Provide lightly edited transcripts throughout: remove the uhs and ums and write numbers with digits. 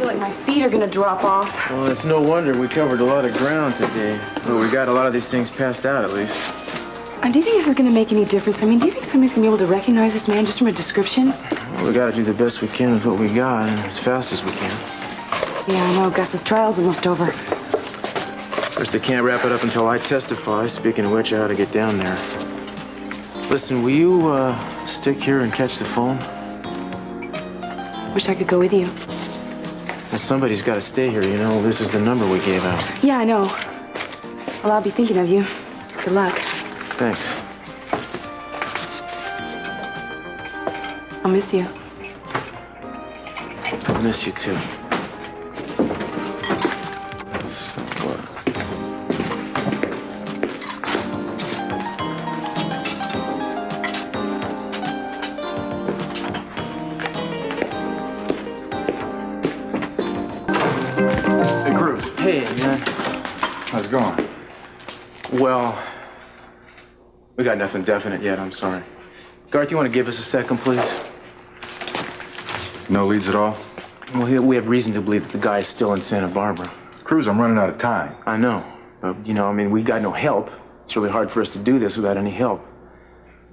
feel like my feet are gonna drop off. Well, it's no wonder we covered a lot of ground today. Well, we got a lot of these things passed out, at least. And do you think this is gonna make any difference? I mean, do you think somebody's gonna be able to recognize this man just from a description? Well, we gotta do the best we can with what we got, and as fast as we can. Yeah, I know. Gus's trial's almost over. First, they can't wrap it up until I testify. Speaking of which, I ought to get down there. Listen, will you, stick here and catch the phone? Wish I could go with you. Well, somebody's got to stay here, you know. This is the number we gave out. Yeah, I know. Well, I'll be thinking of you. Good luck. Thanks. I'll miss you. I'll miss you, too. Hey, man. How's it going? Well, we got nothing definite yet, I'm sorry. Garth, you want to give us a second, please? No leads at all? Well, we have reason to believe that the guy is still in Santa Barbara. Cruz, I'm running out of time. I know. But, you know, I mean, we've got no help. It's really hard for us to do this without any help.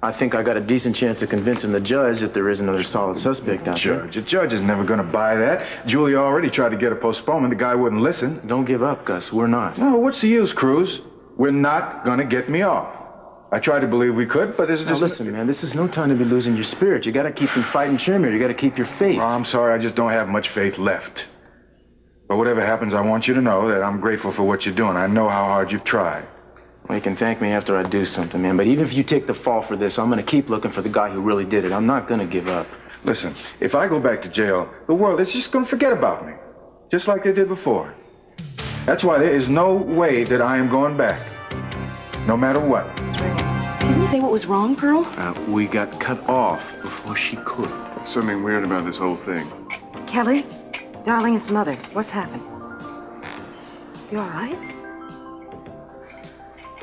I think I got a decent chance of convincing the judge that there is another solid suspect out there. The judge is never going to buy that. Julia already tried to get a postponement. The guy wouldn't listen. Don't give up, Gus. We're not. No, what's the use, Cruz? We're not going to get me off. I tried to believe we could, but it's just... Now, listen, man, this is no time to be losing your spirit. You got to keep from fighting Sherman. You got to keep your faith. Oh, I'm sorry. I just don't have much faith left. But whatever happens, I want you to know that I'm grateful for what you're doing. I know how hard you've tried. Well, you can thank me after I do something, man. But even if you take the fall for this, I'm going to keep looking for the guy who really did it. I'm not going to give up. Listen, if I go back to jail, the world is just going to forget about me. Just like they did before. That's why there is no way that I am going back. No matter what. Didn't you say what was wrong, Pearl? We got cut off before she could. There's something weird about this whole thing. Kelly? Darling, it's Mother. What's happened? You all right?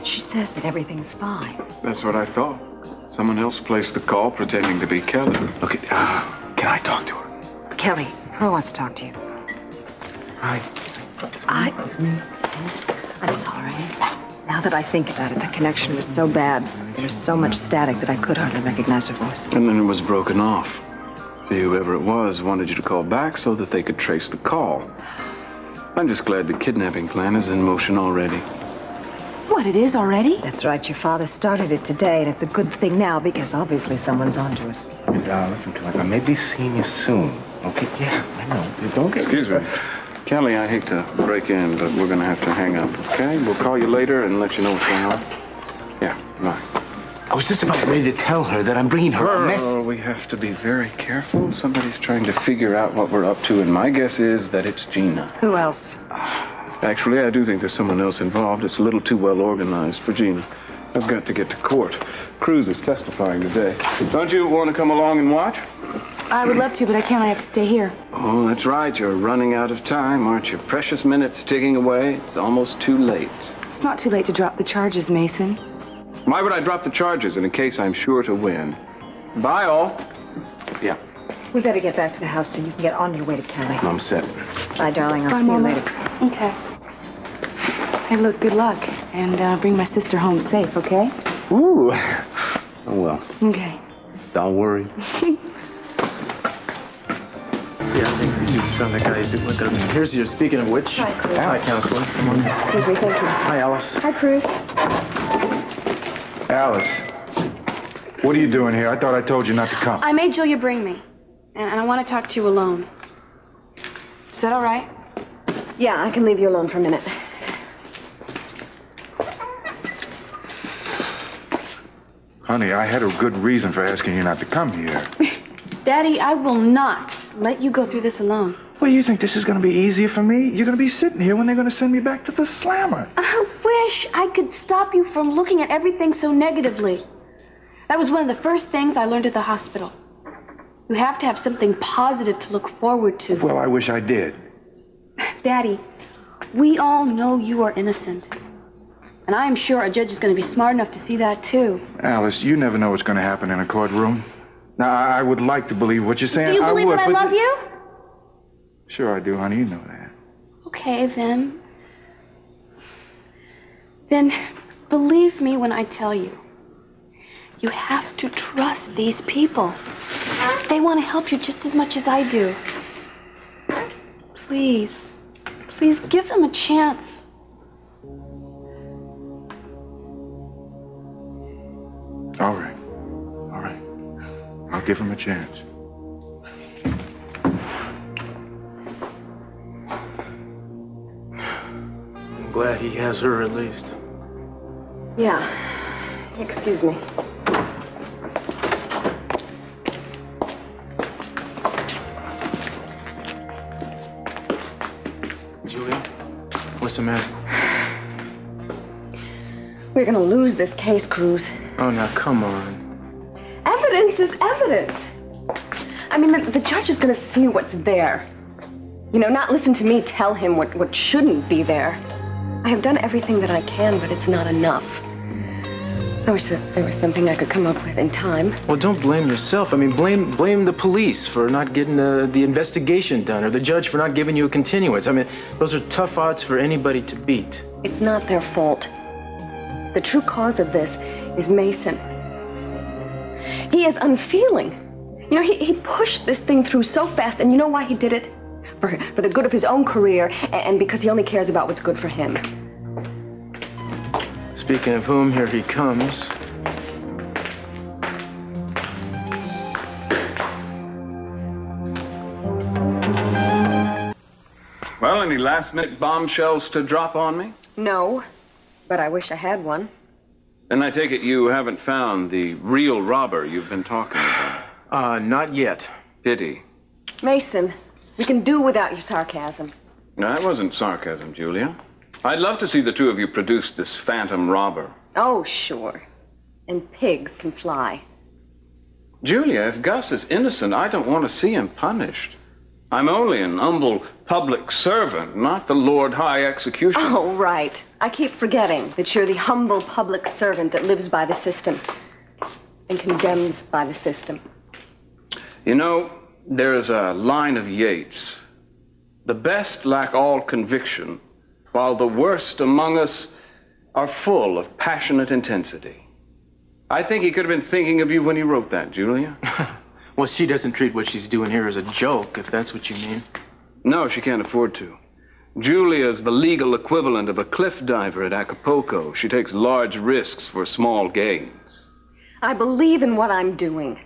She says that everything's fine. That's what I thought. Someone else placed the call pretending to be Kelly. Okay, can I talk to her? Kelly, Pearl wants to talk to you. It's me. I'm sorry. Now that I think about it, the connection was so bad. There was so much static that I could hardly recognize her voice. And then it was broken off. See, whoever it was wanted you to call back so that they could trace the call. I'm just glad the kidnapping plan is in motion already. What, it is already? That's right. Your father started it today, and it's a good thing now because obviously someone's onto us. Listen, Kelly, I may be seeing you soon. Okay? Yeah, I know. You don't get... Excuse me. Kelly, I hate to break in, but we're going to have to hang up, okay? We'll call you later and let you know what's going on. Yeah, bye. I was just about ready to tell her that I'm bringing her a mess. Oh, we have to be very careful. Somebody's trying to figure out what we're up to, and my guess is that it's Gina. Who else? Actually, I do think there's someone else involved. It's a little too well organized for Gina. I've got to get to court. Cruz is testifying today. Don't you want to come along and watch? I would love to, but I can't. I have to stay here. Oh, that's right. You're running out of time, aren't you? Precious minutes ticking away. It's almost too late. It's not too late to drop the charges, Mason. Why would I drop the charges in a case I'm sure to win? Bye, all. Yeah, We better get back to the house so you can get on your way to Kelly. I'm set. Bye, darling. I'll Bye, see Mama. you later. Okay. Hey, look, good luck. And bring my sister home safe, okay? Ooh. Oh, well. Okay. Don't worry. Yeah, I think we found that guy. Look at him. Here's your. Speaking of which, Hi, Cruz. Hi, counselor. Come on. Excuse me, thank you. Hi, Alice. Hi, Cruz. Alice, what are you doing here? I thought I told you not to come. I made Julia bring me, and I want to talk to you alone. Is that all right? Yeah, I can leave you alone for a minute. Honey, I had a good reason for asking you not to come here. Daddy, I will not let you go through this alone. Well, you think this is going to be easier for me? You're going to be sitting here when they're going to send me back to the slammer. I wish I could stop you from looking at everything so negatively. That was one of the first things I learned at the hospital. You have to have something positive to look forward to. Well, I wish I did. Daddy, we all know you are innocent. And I am sure a judge is going to be smart enough to see that, too. Alice, you never know what's going to happen in a courtroom. Now, I would like to believe what you're saying. Do you believe would, that I but love you? Sure I do, honey. You know that. Okay, then. Then believe me when I tell you. You have to trust these people. They want to help you just as much as I do. Please, please give them a chance. All right. All right. I'll give him a chance. I'm glad he has her at least. Yeah. Excuse me. Julia, what's the matter? We're gonna lose this case, Cruz. Oh, now, come on. Evidence is evidence. I mean, the judge is gonna see what's there. You know, not listen to me tell him what shouldn't be there. I have done everything that I can, but it's not enough. I wish that there was something I could come up with in time. Well, don't blame yourself. I mean, blame the police for not getting the investigation done, or the judge for not giving you a continuance. I mean, those are tough odds for anybody to beat. It's not their fault. The true cause of this is Mason. He is unfeeling. You know, he pushed this thing through so fast, and you know why he did it? For the good of his own career, and because he only cares about what's good for him. Speaking of whom, here he comes. Well, any last-minute bombshells to drop on me? No, but I wish I had one. And I take it you haven't found the real robber you've been talking about? Not yet. Pity. Mason, we can do without your sarcasm. No, that wasn't sarcasm, Julia. I'd love to see the two of you produce this phantom robber. Oh, sure. And pigs can fly. Julia, if Gus is innocent, I don't want to see him punished. I'm only an humble public servant, not the Lord High Executioner. Oh, right. I keep forgetting that you're the humble public servant that lives by the system and condemns by the system. You know, there's a line of Yeats. The best lack all conviction, while the worst among us are full of passionate intensity. I think he could have been thinking of you when he wrote that, Julia. Well, she doesn't treat what she's doing here as a joke, if that's what you mean. No, she can't afford to. Julia's the legal equivalent of a cliff diver at Acapulco. She takes large risks for small gains. I believe in what I'm doing.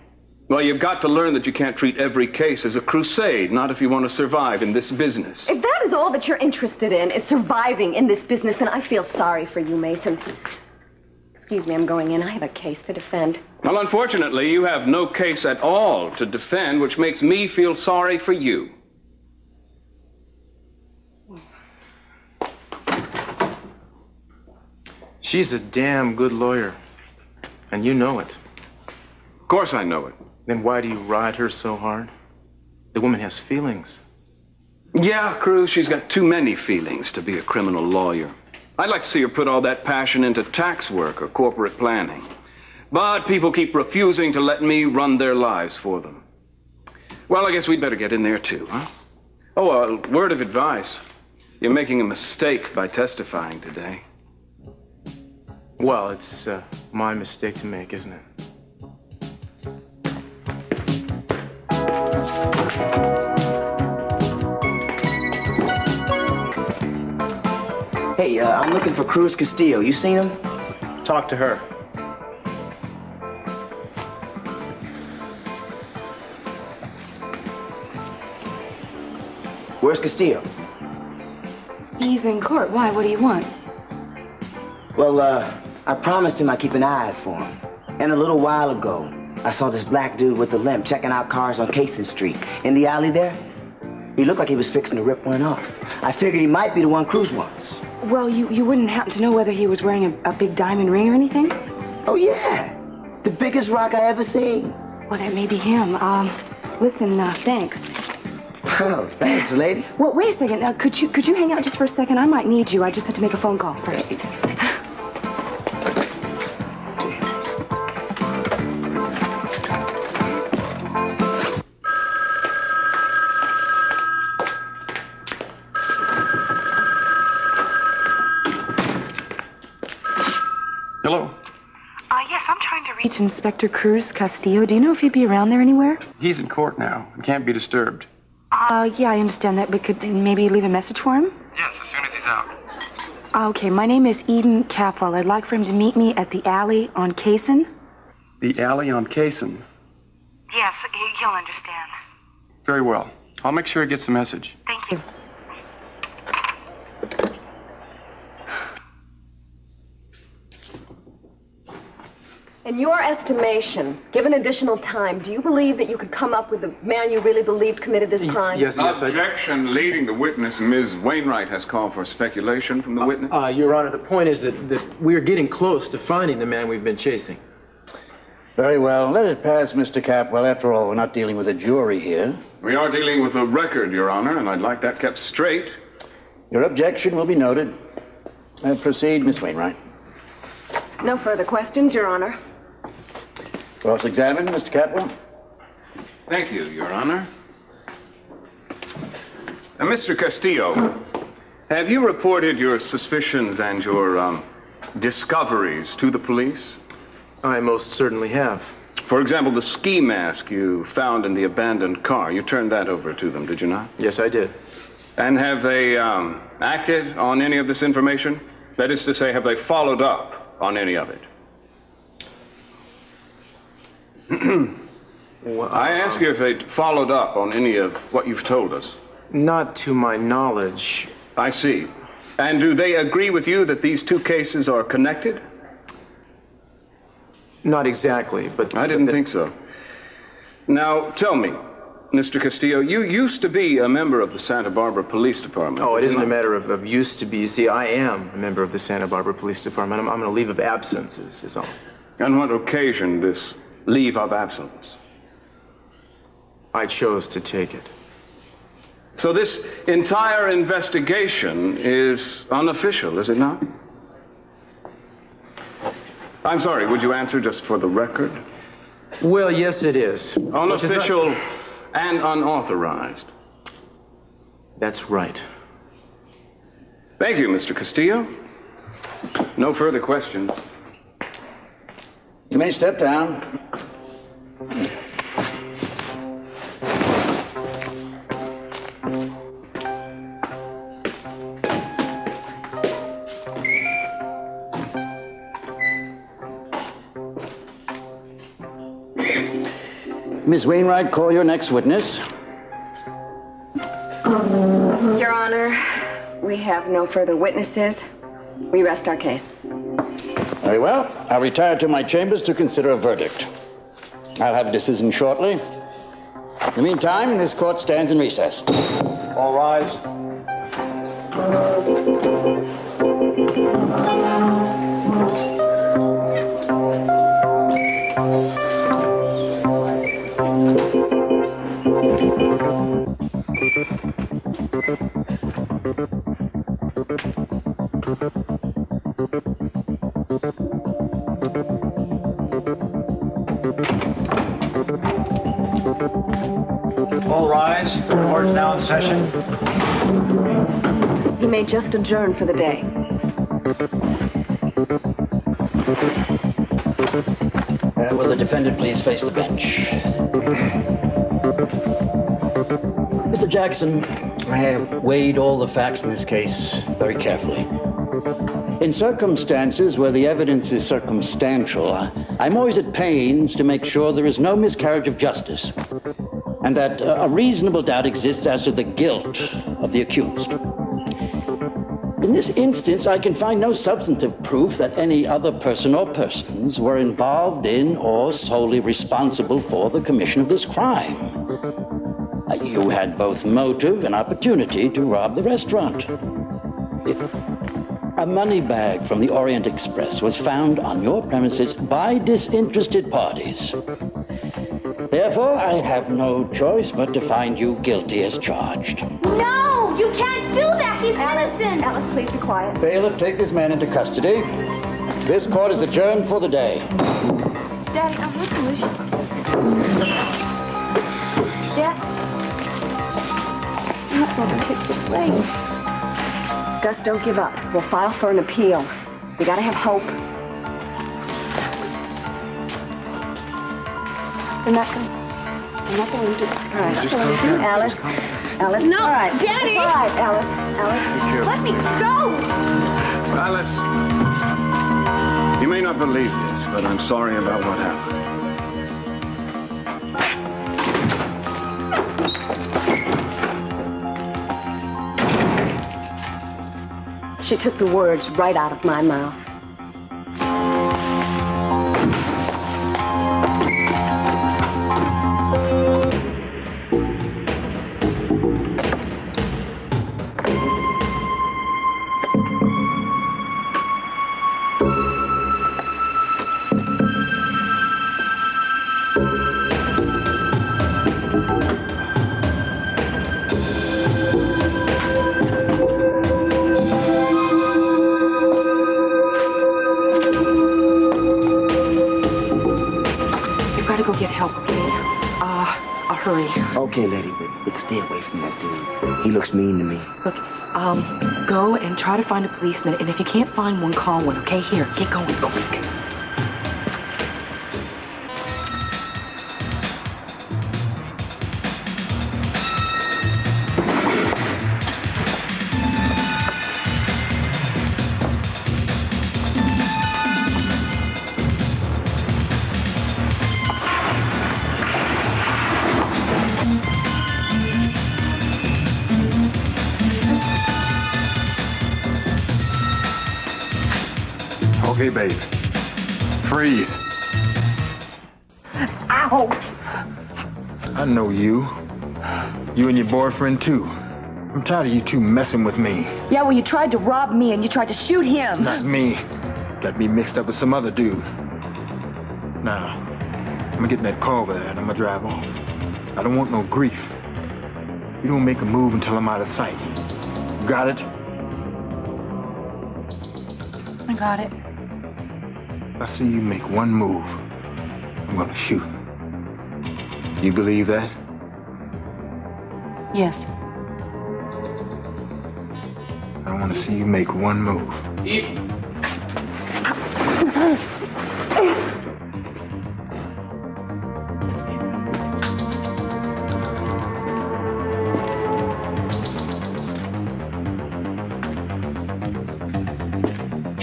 Well, you've got to learn that you can't treat every case as a crusade, not if you want to survive in this business. If that is all that you're interested in, is surviving in this business, then I feel sorry for you, Mason. Excuse me, I'm going in. I have a case to defend. Well, unfortunately, you have no case at all to defend, which makes me feel sorry for you. She's a damn good lawyer, and you know it. Of course I know it. Then why do you ride her so hard? The woman has feelings. Yeah, Cruz, she's got too many feelings to be a criminal lawyer. I'd like to see her put all that passion into tax work or corporate planning. But people keep refusing to let me run their lives for them. Well, I guess we'd better get in there too, huh? Oh, a word of advice. You're making a mistake by testifying today. Well, it's my mistake to make, isn't it? Hey, I'm looking for Cruz Castillo. You seen him? Talk to her. Where's Castillo? He's in court. Why? What do you want? Well, I promised him I'd keep an eye out for him. And a little while ago, I saw this black dude with a limp checking out cars on Casey Street. In the alley there. He looked like he was fixing to rip one off. I figured he might be the one Cruz wants. Well, you wouldn't happen to know whether he was wearing a big diamond ring or anything? Oh, yeah. The biggest rock I ever seen. Well, that may be him. Listen, thanks. Oh, thanks, lady. Well, wait a second. Could you hang out just for a second? I might need you. I just have to make a phone call first. reach Inspector Cruz Castillo. Do you know if he'd be around there anywhere? He's in court now and can't be disturbed. Yeah, I understand that, but could maybe leave a message for him? Yes, as soon as he's out. Okay, my name is Eden Capwell. I'd like for him to meet me at the alley on Kaysen. The alley on Kaysen. Yes, he'll understand. Very well. I'll make sure he gets the message. Thank you. In your estimation, given additional time, do you believe that you could come up with the man you really believed committed this crime? Yes, Objection. Leading the witness, Ms. Wainwright has called for speculation from the witness. Your Honor, the point is that we're getting close to finding the man we've been chasing. Very well. Let it pass, Mr. Capwell. After all, we're not dealing with a jury here. We are dealing with a record, Your Honor, and I'd like that kept straight. Your objection will be noted. Proceed, Miss Wainwright. No further questions, Your Honor. Cross-examine, Mr. Capwell. Thank you, Your Honor. Now, Mr. Castillo, have you reported your suspicions and your discoveries to the police? I most certainly have. For example, the ski mask you found in the abandoned car. You turned that over to them, did you not? Yes, I did. And have they acted on any of this information? That is to say, have they followed up on any of it? I ask you if they followed up on any of what you've told us. Not to my knowledge. I see. And do they agree with you that these two cases are connected? Not exactly, but... I didn't think so. Now, tell me, Mr. Castillo, you used to be a member of the Santa Barbara Police Department. Oh, it isn't a matter of used to be. You see, I am a member of the Santa Barbara Police Department. I'm on a leave of absence, is all. On what occasion this leave of absence? I chose to take it. So this entire investigation is unofficial, is it not? I'm sorry, would you answer just for the record? Well, yes, it is. Unofficial and unauthorized. That's right. Thank you, Mr. Castillo. No further questions. You may step down. Miss Wainwright, call your next witness. Your Honor, we have no further witnesses. We rest our case. Very well. I'll retire to my chambers to consider a verdict. I'll have a decision shortly. In the meantime, this court stands in recess. All rise. All rise. The court is now in session. He may just adjourn for the day. Will the defendant please face the bench? Mr. Jackson, I have weighed all the facts in this case very carefully. In circumstances where the evidence is circumstantial, I'm always at pains to make sure there is no miscarriage of justice, and that a reasonable doubt exists as to the guilt of the accused. In this instance, I can find no substantive proof that any other person or persons were involved in or solely responsible for the commission of this crime. You had both motive and opportunity to rob the restaurant. A money bag from the Orient Express was found on your premises by disinterested parties. Therefore, I have no choice but to find you guilty as charged. No! You can't do that! He's innocent! Alice, please be quiet. Bailiff, take this man into custody. This court is adjourned for the day. Daddy, I'm with you. Dad? Not let him kick this leg. Gus, don't give up. We'll file for an appeal. We gotta have hope. They're not going to do this. All right. Just calm down. Alice. Alice. No, All right. Daddy! All right, Alice. Alice. Let me go! Alice, you may not believe this, but I'm sorry about what happened. She took the words right out of my mouth. You've got to go get help, okay? I'll hurry. Okay, lady, but stay away from that dude. He looks mean to me. Look, go and try to find a policeman, and if you can't find one, call one, okay? Here, get going. Go quick. Okay, babe. Freeze. Ow! I know you. You and your boyfriend, too. I'm tired of you two messing with me. Yeah, well, you tried to rob me, and you tried to shoot him. Not me. Got me mixed up with some other dude. Now, I'm gonna get in that car over there, and I'm gonna drive off. I don't want no grief. You don't make a move until I'm out of sight. Got it? I got it. If I see you make one move, I'm gonna shoot. You believe that? Yes. I want to see you make one move.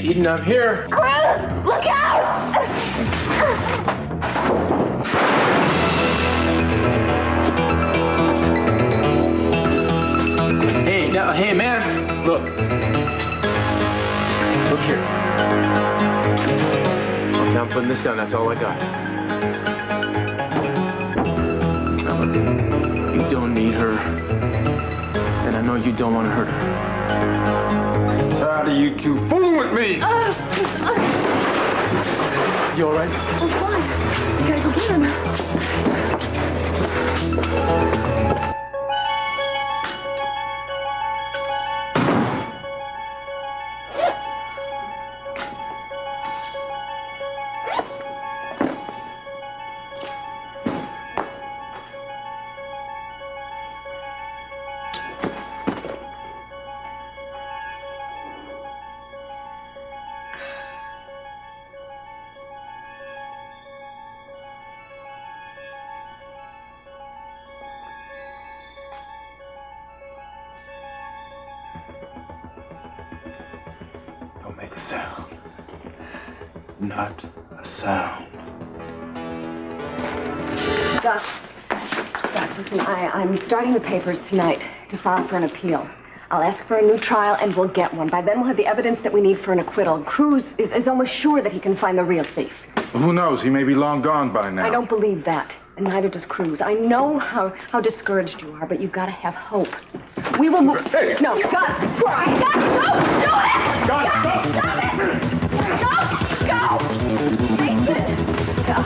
Eden, I'm here. Cruz, look out! Hey, man. Look. Look here. Okay, I'm putting this down. That's all I got. Now, look, you don't need her. And I know you don't want to hurt her. Tired of you two fooling with me! You all right? Oh, fine. You gotta go get him. Don't make a sound. Not a sound. Gus, listen, I'm starting the papers tonight to file for an appeal. I'll ask for a new trial and we'll get one. By then we'll have the evidence that we need for an acquittal. Cruz is almost sure that he can find the real thief. Well, who knows? He may be long gone by now. I don't believe that, and neither does Cruz. I know how discouraged you are, but you've got to have hope. We will move. Hey! No, Gus! Gus, don't do it! Gus, Stop it! Go!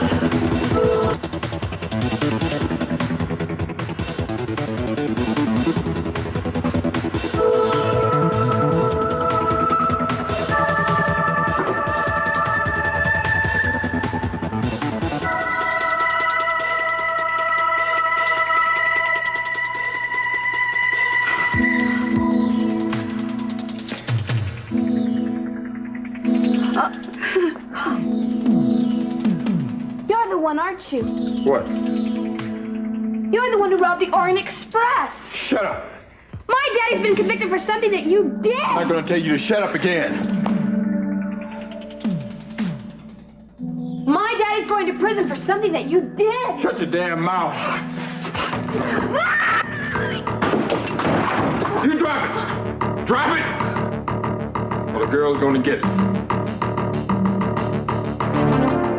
one, aren't you? What? You're the one who robbed the Orient Express. Shut up. My daddy's been convicted for something that you did. I'm not gonna tell you to shut up again. My daddy's going to prison for something that you did. Shut your damn mouth. You drive it. Drive it. Well, the girl's gonna get it.